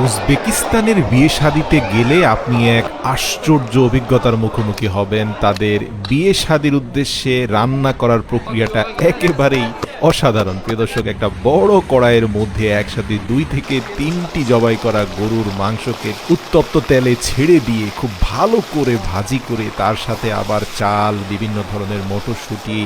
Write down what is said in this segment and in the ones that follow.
উজবেকিস্তানের বিয়ে শাদিতে গেলে আপনি এক আশ্চর্য অভিজ্ঞতার মুখোমুখি হবেন। তাদের বিয়ে শাদির উদ্দেশ্যে রান্না করার প্রক্রিয়াটা একেবারেই অসাধারণ। প্রিয় দর্শক, একটা বড় কড়াইয়ের মধ্যে একসাথে 2 থেকে 3টি জবাই করা গরুর মাংসকে উত্তপ্ত তেলে ছেড়ে দিয়ে খুব ভালো করে ভাজি করে তার সাথে আবার চাল, বিভিন্ন ধরনের মটরশুঁটি,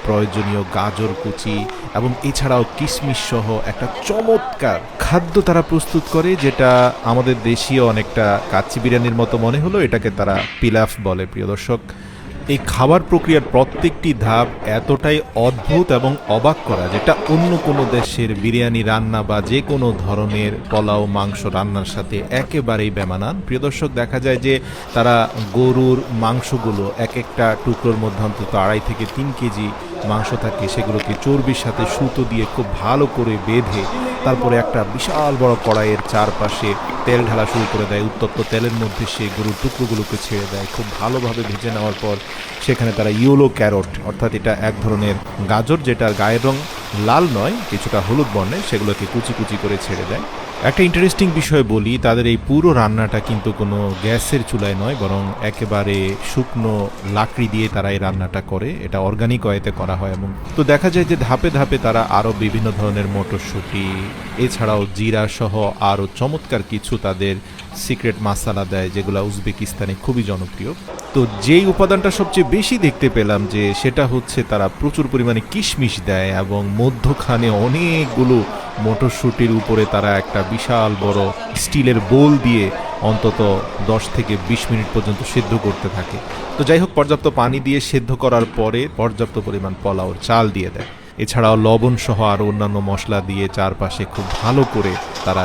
প্রয়োজনীয় গাজর কুচি এবং এছাড়াও কিশমিশ সহ একটা চমৎকার খাদ্য তারা প্রস্তুত করে, যেটা আমাদের দেশীয় অনেকটা কাচ্চি বিরিয়ানির মতো মনে হলো। এটাকে তারা পিলাফ বলে। প্রিয় দর্শক, এই খাবার প্রক্রিয়ার প্রত্যেকটি ধাপ এতটাই অদ্ভুত এবং অবাক করা, যেটা অন্য কোনো দেশের বিরিয়ানি রান্না বা যে কোনো ধরনের পোলাও মাংস রান্নার সাথে একেবারেই বেমানান। প্রিয় দর্শক, দেখা যায় যে তারা গরুর মাংসগুলো এক একটা টুকরোর মধ্যে অন্তত 2.5 থেকে 3 কেজি মাংস থাকে, সেগুলোকে চর্বির সাথে সুতো দিয়ে খুব ভালো করে বেঁধে তারপরে একটা বিশাল বড় কড়াইয়ের চারপাশে তেল ঢালা শুরু করে দেয়। উত্তপ্ত তেলের মধ্যে সে গরুর টুকরোগুলোকে ছেড়ে দেয়। খুব ভালোভাবে ভেজে নেওয়ার পর সেখানে তারা ইয়েলো ক্যারট, অর্থাৎ এটা এক ধরনের গাজর যেটার গায়ের রং লাল নয়, কিছুটা হলুদ বর্ণের, সেগুলোকে কুচি কুচি করে ছেড়ে দেয়। একটা ইন্টারেস্টিং বিষয় বলি, তাদের এই পুরো রান্নাটা কিন্তু কোনো গ্যাসের চুলায় নয়, বরং একেবারে শুকনো লাকড়ি দিয়ে তারা এই রান্নাটা করে। এটা অর্গানিক ওয়েতে করা হয়। এবং তো দেখা যায় যে ধাপে ধাপে তারা আরও বিভিন্ন ধরনের মটরশুঁটি, এছাড়াও জিরা সহ আরও চমৎকার কিছু তাদের সিক্রেট মশলা দেয়, যেগুলো উজবেকিস্তানে খুবই জনপ্রিয়। তো যেই উপাদানটা সবচেয়ে বেশি দেখতে পেলাম যে সেটা হচ্ছে তারা প্রচুর পরিমাণে কিশমিশ দেয় এবং মধ্যখানে অনেকগুলো মটরশুঁটির উপরে তারা একটা বিশাল বড় স্টিলের বোল দিয়ে অন্তত 10 থেকে 20 মিনিট পর্যন্ত সেদ্ধ করতে থাকে। তো যাই হোক, পর্যাপ্ত পানি দিয়ে সেদ্ধ করার পরে পর্যাপ্ত পরিমাণ পোলাওর চাল দিয়ে দেয়। এছাড়াও লবণ সহ আরও অন্যান্য মশলা দিয়ে চারপাশে খুব ভালো করে তারা